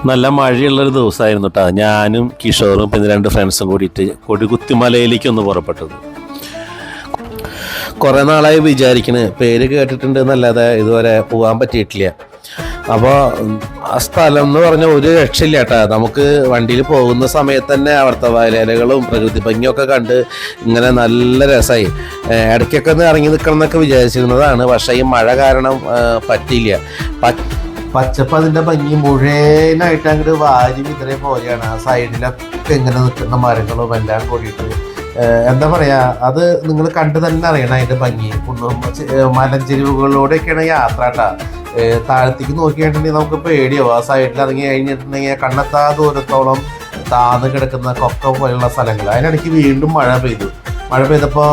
നല്ല മഴയുള്ളൊരു ദിവസമായിരുന്നു കേട്ടോ. ഞാനും കിഷോറും പിന്നെ 2 ഫ്രണ്ട്സും കൂടിയിട്ട് കൊടികുത്തിമലയിലേക്ക് ഒന്ന് പുറപ്പെട്ടത്. കുറേ നാളായി വിചാരിക്കണ്, പേര് കേട്ടിട്ടുണ്ട് എന്നല്ലാതെ ഇതുവരെ പോകാൻ പറ്റിയിട്ടില്ല. അപ്പോൾ ആ സ്ഥലം എന്ന് പറഞ്ഞാൽ ഒരു രക്ഷയില്ല കേട്ടോ. നമുക്ക് വണ്ടിയിൽ പോകുന്ന സമയത്ത് തന്നെ അവിടുത്തെ വയലേലകളും പ്രകൃതി ഭംഗിയൊക്കെ കണ്ട് ഇങ്ങനെ നല്ല രസമായി. ഇടയ്ക്കൊക്കെ ഒന്ന് ഇറങ്ങി നിൽക്കണം എന്നൊക്കെ വിചാരിച്ചിരുന്നതാണ്. പക്ഷേ ഈ മഴ കാരണം പറ്റിയില്ല. പച്ചപ്പ് അതിൻ്റെ ഭംഗി മുഴുവനായിട്ട് അങ്ങോട്ട് വാരി വിതറിയ പോലെയാണ്. ആ സൈഡിലൊക്കെ ഇങ്ങനെ നിൽക്കുന്ന മരങ്ങളും എല്ലാം കൂടിയിട്ട് എന്താ പറയുക, അത് നിങ്ങൾ കണ്ടു തന്നെ അറിയണം അതിൻ്റെ ഭംഗി. മലഞ്ചെരിവുകളിലൂടെയൊക്കെയാണ് യാത്ര കേട്ടോ. താഴത്തേക്ക് നോക്കിയിട്ടുണ്ടെങ്കിൽ നമുക്ക് പേടിയാവും. ആ സൈഡിൽ ഇറങ്ങി കഴിഞ്ഞിട്ടുണ്ടെങ്കിൽ കണ്ണെത്താ ദൂരത്തോളം താന്ന് കിടക്കുന്ന കൊക്ക പോലെയുള്ള സ്ഥലങ്ങൾ. അതിനിടയ്ക്ക് വീണ്ടും മഴ പെയ്തു. മഴ പെയ്തപ്പോൾ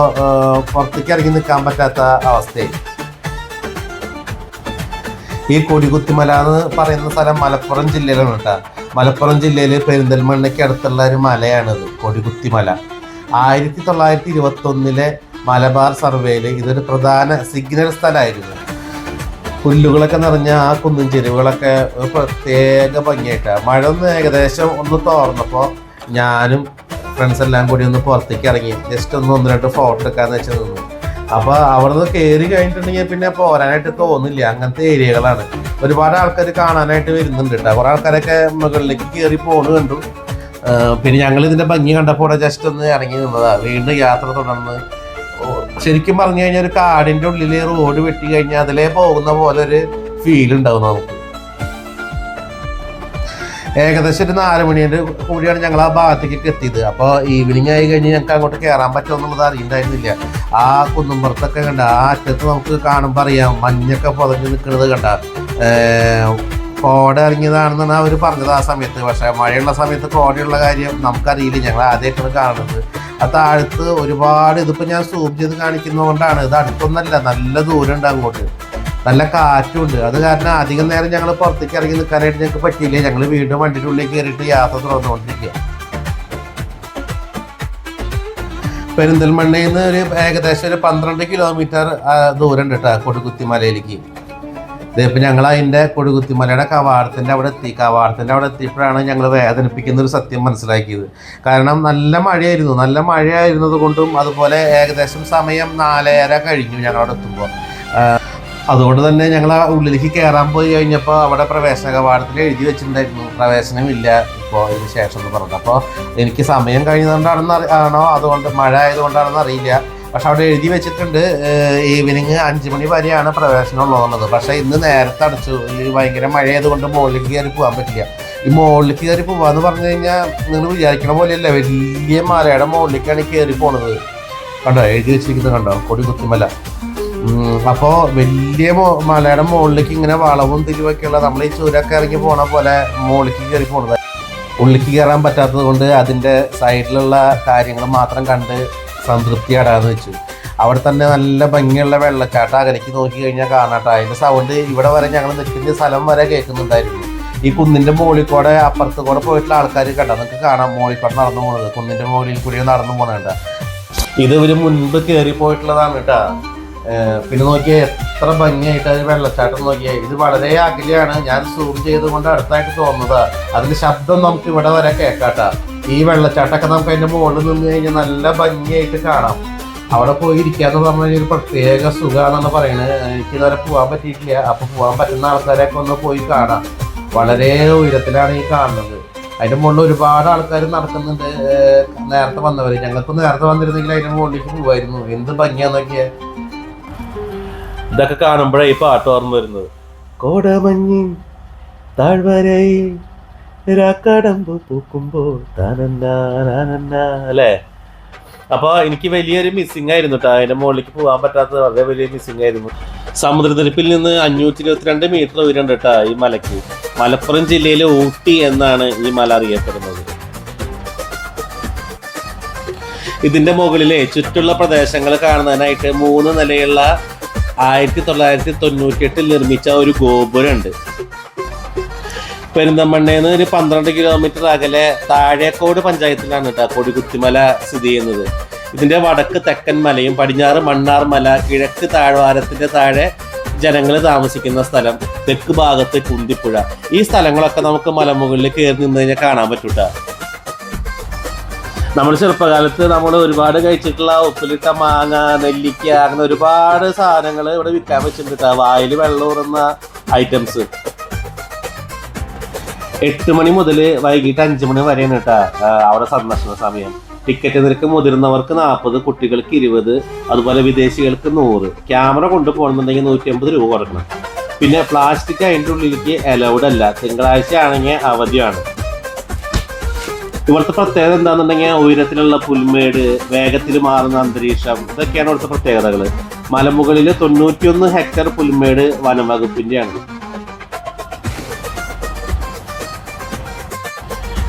പുറത്തേക്ക് ഇറങ്ങി നിൽക്കാൻ പറ്റാത്ത അവസ്ഥയായി. ഈ കൊടികുത്തിമല എന്ന് പറയുന്ന സ്ഥലം മലപ്പുറം ജില്ലയിലാണ് കേട്ടോ. മലപ്പുറം ജില്ലയിൽ പെരിന്തൽമണ്ണയ്ക്ക് അടുത്തുള്ള ഒരു മലയാണിത്, കൊടികുത്തിമല. 1921 മലബാർ സർവേയിൽ ഇതൊരു പ്രധാന സിഗ്നൽ സ്ഥലമായിരുന്നു. പുല്ലുകളൊക്കെ നിറഞ്ഞ ആ കുന്നും ചെരുവുകളൊക്കെ ഒരു പ്രത്യേക ഭംഗിയായിട്ടാണ്. മഴ ഒന്ന് ഏകദേശം ഒന്ന് തോർന്നപ്പോൾ ഞാനും ഫ്രണ്ട്സ് എല്ലാം കൂടി ഒന്ന് പുറത്തേക്ക് ഇറങ്ങി ജസ്റ്റ് ഒന്ന് 1-2 ഫോട്ടോ എടുക്കാന്ന് വെച്ച് നിന്നു. അപ്പോൾ അവിടെ നിന്ന് കയറി കഴിഞ്ഞിട്ടുണ്ടെങ്കിൽ പിന്നെ പോരാനായിട്ട് തോന്നില്ല. അങ്ങനത്തെ ഏരിയകളാണ്. ഒരുപാട് ആൾക്കാർ കാണാനായിട്ട് വരുന്നുണ്ട് കേട്ടോ. കുറേ ആൾക്കാരൊക്കെ മുകളിലേക്ക് കയറി പോണ് കണ്ടു. പിന്നെ ഞങ്ങൾ ഇതിൻ്റെ ഭംഗി കണ്ടപ്പോൾ ജസ്റ്റ് ഒന്ന് ഇറങ്ങി നിന്നതാണ്. വീണ്ടും യാത്ര തുടർന്ന് ശരിക്കും പറഞ്ഞു കഴിഞ്ഞാൽ ഒരു കാടിൻ്റെ ഉള്ളിൽ റോഡ് വെട്ടി കഴിഞ്ഞാൽ അതിലേ പോകുന്ന പോലെ ഒരു ഫീൽ ഉണ്ടാവും നമുക്ക്. ഏകദേശം ഒരു 4 മണിയുടെ കൂടിയാണ് ഞങ്ങൾ ആ ഭാഗത്തേക്ക് എത്തിയത്. അപ്പോൾ ഈവനിങ് ആയി കഴിഞ്ഞ് ഞങ്ങൾക്ക് അങ്ങോട്ട് കയറാൻ പറ്റുമെന്നുള്ളത് അറിയണ്ടായിരുന്നില്ല. ആ കുന്നുംപുറത്തൊക്കെ കണ്ട ആ അറ്റത്ത് നമുക്ക് കാണുമ്പോൾ അറിയാം മഞ്ഞൊക്കെ പുതഞ്ഞ് നിൽക്കുന്നത് കണ്ട. കോട ഇറങ്ങിയതാണെന്നാണ് അവർ പറഞ്ഞത് ആ സമയത്ത്. പക്ഷേ മഴയുള്ള സമയത്ത് കോടയുള്ള കാര്യം നമുക്കറിയില്ല. ഞങ്ങൾ ആദ്യമായിട്ടാണ് കാണുന്നത്. ആ താഴത്ത് ഒരുപാട്, ഇതിപ്പോൾ ഞാൻ സൂം ചെയ്ത് കാണിക്കുന്നതുകൊണ്ടാണ്, ഇത് അടുത്തൊന്നല്ല, നല്ല ദൂരമുണ്ട് അങ്ങോട്ട്. നല്ല കാറ്റുണ്ട്. അത് കാരണം അധികം നേരം ഞങ്ങൾ പുറത്തേക്ക് ഇറങ്ങി നിൽക്കാനായിട്ട് ഞങ്ങൾക്ക് പറ്റിയില്ല. ഞങ്ങൾ വീണ്ടും വണ്ടിയുടെ ഉള്ളിൽ കയറിയിട്ട് യാത്ര തുറന്നുകൊണ്ടിരിക്കുക. പെരിന്തൽമണ്ണയിൽ നിന്ന് ഏകദേശം ഒരു 12 കിലോമീറ്റർ ദൂരം ഉണ്ട് കേട്ടോ കൊടികുത്തിമലയിലേക്ക്. ഇതിപ്പോൾ ഞങ്ങൾ അതിൻ്റെ കൊടികുത്തിമലയുടെ കവാടത്തിൻ്റെ അവിടെ എത്തി. കവാടത്തിൻ്റെ അവിടെ എത്തിയപ്പോഴാണ് ഞങ്ങൾ വേദനിപ്പിക്കുന്ന ഒരു സത്യം മനസ്സിലാക്കിയത്. കാരണം നല്ല മഴയായിരുന്നു. നല്ല മഴയായിരുന്നത് കൊണ്ടും അതുപോലെ ഏകദേശം സമയം 4:30 കഴിഞ്ഞു ഞങ്ങളവിടെ എത്തുമ്പോൾ. അതുകൊണ്ട് തന്നെ ഞങ്ങൾ ആ ഉള്ളിലേക്ക് കയറാൻ പോയി കഴിഞ്ഞപ്പോൾ അവിടെ പ്രവേശന കവാടത്തിൽ എഴുതി വെച്ചിട്ടുണ്ടായിരുന്നു പ്രവേശനമില്ല ഇപ്പോൾ ഇതിന് ശേഷം എന്ന് പറഞ്ഞു. അപ്പോൾ എനിക്ക് സമയം കഴിഞ്ഞതുകൊണ്ടാണോ അതുകൊണ്ട് മഴ ആയതുകൊണ്ടാണെന്ന് അറിയില്ല. പക്ഷെ അവിടെ എഴുതി വെച്ചിട്ടുണ്ട് ഈവനിങ് 5 മണി വരെയാണ് പ്രവേശനം ഉള്ളതെന്നുള്ളത്. പക്ഷേ ഇന്ന് നേരത്തെ അടച്ചു. ഈ ഭയങ്കര മഴയായതുകൊണ്ട് മുകളിലേക്ക് കയറി പോകാൻ പറ്റില്ല. ഈ മുകളിലേക്ക് കയറി പോകാമെന്ന് പറഞ്ഞു കഴിഞ്ഞാൽ നിങ്ങൾ വിചാരിക്കണ പോലെയല്ല, വലിയ മലയുടെ മുകളിലേക്കാണ് കയറി പോണത്. കണ്ടോ എഴുതി വെച്ചിരിക്കുന്നത് കണ്ടോ, കൊടികുത്തിമല. അപ്പോൾ വലിയ മലയുടെ മുകളിലേക്ക് ഇങ്ങനെ വളവും തിരിവൊക്കെയുള്ള നമ്മൾ ഈ ചുരമൊക്കെ ഇറങ്ങി പോണ പോലെ മുകളിലേക്ക് കയറി പോണത്. ഉള്ളിലേക്ക് കയറാൻ പറ്റാത്തത് കൊണ്ട് അതിൻ്റെ സൈഡിലുള്ള കാര്യങ്ങൾ മാത്രം കണ്ട് സംതൃപ്തി അടാന്ന് വെച്ചു. അവിടെ തന്നെ നല്ല ഭംഗിയുള്ള വെള്ളച്ചാട്ടം അകലേക്ക് നോക്കി കഴിഞ്ഞാൽ കാണാട്ടോ. അതിൻ്റെ സൗണ്ട് ഇവിടെ വരെ ഞങ്ങൾ നിൽക്കുന്ന സ്ഥലം വരെ കേൾക്കുന്നുണ്ടായിരുന്നു. ഈ കുന്നിൻ്റെ മുകളിൽ കൂടെ അപ്പുറത്ത് കൂടെ പോയിട്ടുള്ള ആൾക്കാർ കണ്ടോ, നിങ്ങൾക്ക് കാണാം മുകളിൽ കൂടെ നടന്നു പോണത്. കുന്നിൻ്റെ മുകളിൽ കൂടി നടന്നു പോണേണ്ട. ഇത് ഇവർ മുൻപ് കയറി പോയിട്ടുള്ളതാണ് കേട്ടോ. പിന്നെ നോക്കിയാൽ എത്ര ഭംഗിയായിട്ട് അത് വെള്ളച്ചാട്ടം നോക്കിയാൽ. ഇത് വളരെ അകലെയാണ്, ഞാൻ സൂം ചെയ്തുകൊണ്ട് അടുത്തായിട്ട് തോന്നുന്നതാ. അതിൻ്റെ ശബ്ദം നമുക്ക് ഇവിടെ വരെ കേൾക്കാട്ടാ. ഈ വെള്ളച്ചാട്ടമൊക്കെ നമുക്ക് അതിൻ്റെ മുകളിൽ നിന്ന് കഴിഞ്ഞാൽ നല്ല ഭംഗിയായിട്ട് കാണാം. അവിടെ പോയി ഇരിക്കാന്ന് പറഞ്ഞു കഴിഞ്ഞാൽ ഒരു പ്രത്യേക സുഖമാണെന്നാണ് പറയുന്നത്. എനിക്ക് ഇതുവരെ പോകാൻ പറ്റിയിട്ടില്ല. അപ്പോൾ പോകാൻ പറ്റുന്ന ആൾക്കാരെയൊക്കെ ഒന്ന് പോയി കാണാം. വളരെ ഉയരത്തിലാണ് ഈ കാണുന്നത്. അതിൻ്റെ മുകളിൽ ഒരുപാട് ആൾക്കാർ നടക്കുന്നുണ്ട്. നേരത്തെ വന്നവർ, ഞങ്ങൾക്ക് നേരത്തെ വന്നിരുന്നെങ്കിൽ അതിൻ്റെ മുകളിലേക്ക് പോകുമായിരുന്നു. എന്ത് ഭംഗിയാന്നൊക്കെയാ. ഇതൊക്കെ കാണുമ്പോഴേ ഈ പാട്ട് ഓർമ്മ വരുന്നത്. കോടമഞ്ഞിൻ താഴ്വരയിൽ രാക്കടമ്പ് പൂക്കുമ്പോൾ അല്ലേ. അപ്പോൾ എനിക്ക് വലിയൊരു മിസ്സിംഗ് ആയിരുന്നു കേട്ടോ. അതിൻ്റെ മുകളിലേക്ക് പോകാൻ പറ്റാത്തത് വളരെ വലിയ മിസ്സിംഗ് ആയിരുന്നു. സമുദ്രനിരപ്പിൽ നിന്ന് 522 മീറ്റർ ഉയരണ്ട് കേട്ടോ ഈ മലയ്ക്ക്. മലപ്പുറം ജില്ലയിലെ ഊട്ടി എന്നാണ് ഈ മല അറിയപ്പെടുന്നത്. ഇതിൻ്റെ മുകളിലെ ചുറ്റുള്ള പ്രദേശങ്ങൾ കാണുന്നതിനായിട്ട് 3 നിലയുള്ള 1998 നിർമ്മിച്ച ഒരു ഗോപുരമുണ്ട്. പെരിന്തൽമണ്ണയിൽ നിന്ന് ഒരു 12 കിലോമീറ്റർ അകലെ താഴേക്കോട് പഞ്ചായത്തിലാണ് കേട്ടോ കൊടികുത്തിമല സ്ഥിതി ചെയ്യുന്നത്. ഇതിൻ്റെ വടക്ക് തെക്കൻ മലയും പടിഞ്ഞാറ് മണ്ണാർ മല, കിഴക്ക് താഴ്വാരത്തിൻ്റെ താഴെ ജനങ്ങൾ താമസിക്കുന്ന സ്ഥലം, തെക്ക് ഭാഗത്ത് കുന്തിപ്പുഴ. ഈ സ്ഥലങ്ങളൊക്കെ നമുക്ക് മലമുകളിൽ കയറി നിന്ന് കഴിഞ്ഞാൽ കാണാൻ പറ്റൂട്ടാ. നമ്മൾ ചെറുപ്പകാലത്ത് നമ്മൾ ഒരുപാട് കഴിച്ചിട്ടുള്ള ഉപ്പിലിട്ട മാങ്ങ, നെല്ലിക്ക, അങ്ങനെ ഒരുപാട് സാധനങ്ങൾ ഇവിടെ വിൽക്കാൻ വെച്ചിട്ടുണ്ട്. വായിൽ വെള്ളം ഊറുന്ന ഐറ്റംസ്. 8 മണി മുതൽ വൈകിട്ട് 5 മണി വരെയാണ് കേട്ടാ അവിടെ സന്ദർശന സമയം. ടിക്കറ്റ് നിരക്ക് മുതിർന്നവർക്ക് 40, കുട്ടികൾക്ക് 20, അതുപോലെ വിദേശികൾക്ക് 100. ക്യാമറ കൊണ്ടുപോകണമെന്നുണ്ടെങ്കിൽ 150 രൂപ കൊടുക്കണം. പിന്നെ പ്ലാസ്റ്റിക് അതിൻ്റെ ഉള്ളിലേക്ക് അലൗഡ് അല്ല. തിങ്കളാഴ്ച ആണെങ്കിൽ അവധിയാണ്. ഇവിടുത്തെ പ്രത്യേകത എന്താണെന്നുണ്ടെങ്കിൽ ഉയരത്തിലുള്ള പുൽമേട്, വേഗത്തിൽ മാറുന്ന അന്തരീക്ഷം, ഇതൊക്കെയാണ് ഇവിടുത്തെ പ്രത്യേകതകൾ. മലമുകളിൽ 91 ഹെക്ടർ പുൽമേട് വനം വകുപ്പിൻ്റെയാണ്.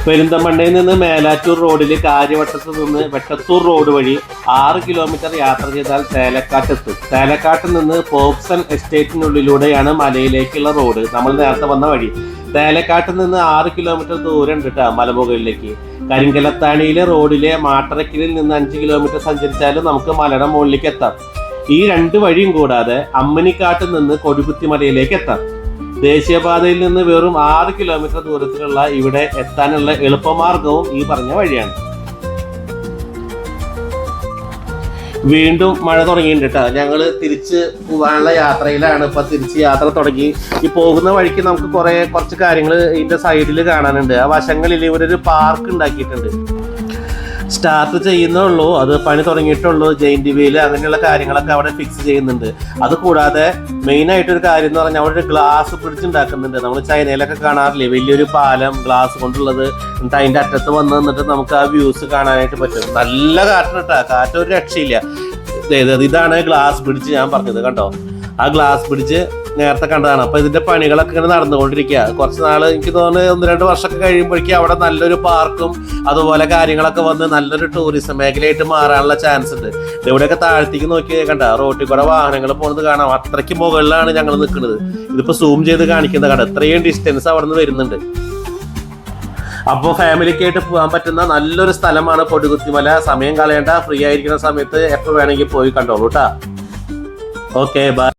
പെരിന്തമണ്ണയിൽ നിന്ന് മേലാറ്റൂർ റോഡിൽ കാര്യവട്ടത്ത് നിന്ന് വെട്ടത്തൂർ റോഡ് വഴി 6 കിലോമീറ്റർ യാത്ര ചെയ്താൽ തേലക്കാട്ടെത്തും. തേലക്കാട്ട് നിന്ന് പോപ്സൺ എസ്റ്റേറ്റിനുള്ളിലൂടെയാണ് മലയിലേക്കുള്ള റോഡ്. നമ്മൾ നേരത്തെ വന്ന വഴി. തേലക്കാട്ട് നിന്ന് 6 കിലോമീറ്റർ ദൂരം ഉണ്ട് കേട്ടോ മലമുകളിലേക്ക്. കരിങ്കലത്താണിയിലെ റോഡിലെ മാട്ടറക്കിലിൽ നിന്ന് 5 കിലോമീറ്റർ സഞ്ചരിച്ചാലും നമുക്ക് മലയുടെ മുകളിലേക്ക് എത്താം. ഈ 2 വഴിയും കൂടാതെ അമ്മനിക്കാട്ട് നിന്ന് കൊടികുത്തി മലയിലേക്ക് എത്താം. ദേശീയപാതയിൽ നിന്ന് വെറും 6 കിലോമീറ്റർ ദൂരത്തിലുള്ള ഇവിടെ എത്താനുള്ള എളുപ്പമാർഗവും ഈ പറഞ്ഞ വഴിയാണ്. വീണ്ടും മഴ തുടങ്ങിയിട്ടുണ്ട് കേട്ടോ. ഞങ്ങൾ തിരിച്ച് പോകാനുള്ള യാത്രയിലാണ്. ഇപ്പം തിരിച്ച് യാത്ര തുടങ്ങി. ഈ പോകുന്ന വഴിക്ക് നമുക്ക് കുറച്ച് കാര്യങ്ങൾ ഇതിൻ്റെ സൈഡിൽ കാണാനുണ്ട്. ആ വശങ്ങളിൽ ഇവരൊരു പാർക്ക് ഉണ്ടാക്കിയിട്ടുണ്ട്. സ്റ്റാർട്ട് ചെയ്യുന്നുള്ളൂ, അത് പണി തുടങ്ങിയിട്ടുള്ളൂ. ജെയിൻറ്റ് വീല് അങ്ങനെയുള്ള കാര്യങ്ങളൊക്കെ അവിടെ ഫിക്സ് ചെയ്യുന്നുണ്ട്. അത് കൂടാതെ മെയിനായിട്ടൊരു കാര്യം എന്ന് പറഞ്ഞാൽ അവിടെ ഒരു ഗ്ലാസ് ബ്രിഡ്ജ് ഉണ്ടാക്കുന്നുണ്ട്. നമ്മൾ ചൈനയിലൊക്കെ കാണാറില്ലേ വലിയൊരു പാലം ഗ്ലാസ് കൊണ്ടുള്ളത്. എന്നിട്ട് അതിൻ്റെ അറ്റത്ത് വന്ന് നിന്നിട്ട് നമുക്ക് ആ വ്യൂസ് കാണാനായിട്ട് പറ്റും. നല്ല കാറ്റാണ് കേട്ടോ, കാറ്റൊരു രക്ഷയില്ല. ഇതാണ് ഗ്ലാസ് ബ്രിഡ്ജ് ഞാൻ പറഞ്ഞത് കണ്ടോ. ആ ഗ്ലാസ് ബ്രിഡ്ജ് നേരത്തെ കണ്ടതാണ്. അപ്പോൾ ഇതിൻ്റെ പണികളൊക്കെ ഇങ്ങനെ നടന്നുകൊണ്ടിരിക്കുക. കുറച്ച് നാൾ എനിക്ക് തോന്നുന്നു 1-2 വർഷമൊക്കെ കഴിയുമ്പോഴേക്കും അവിടെ നല്ലൊരു പാർക്കും അതുപോലെ കാര്യങ്ങളൊക്കെ വന്ന് നല്ലൊരു ടൂറിസം മേഖലയായിട്ട് മാറാനുള്ള ചാൻസ് ഉണ്ട്. ഇവിടെയൊക്കെ താഴ്ത്തേക്ക് നോക്കി കണ്ട റോട്ടിൽ കൂടെ വാഹനങ്ങൾ പോകുന്നത് കാണാം. അത്രയ്ക്ക് മുകളിലാണ് ഞങ്ങൾ നിൽക്കുന്നത്. ഇതിപ്പോൾ സൂം ചെയ്ത് കാണിക്കുന്ന കണ്ട ഇത്രയും ഡിസ്റ്റൻസ് അവിടെ നിന്ന് വരുന്നുണ്ട്. അപ്പോൾ ഫാമിലിക്കായിട്ട് പോകാൻ പറ്റുന്ന നല്ലൊരു സ്ഥലമാണ് കൊടികുത്തിമല. സമയം കളയേണ്ട, ഫ്രീ ആയിരിക്കുന്ന സമയത്ത് എപ്പോൾ വേണമെങ്കിൽ പോയി കണ്ടോളൂ കേട്ടോ. Okay, by.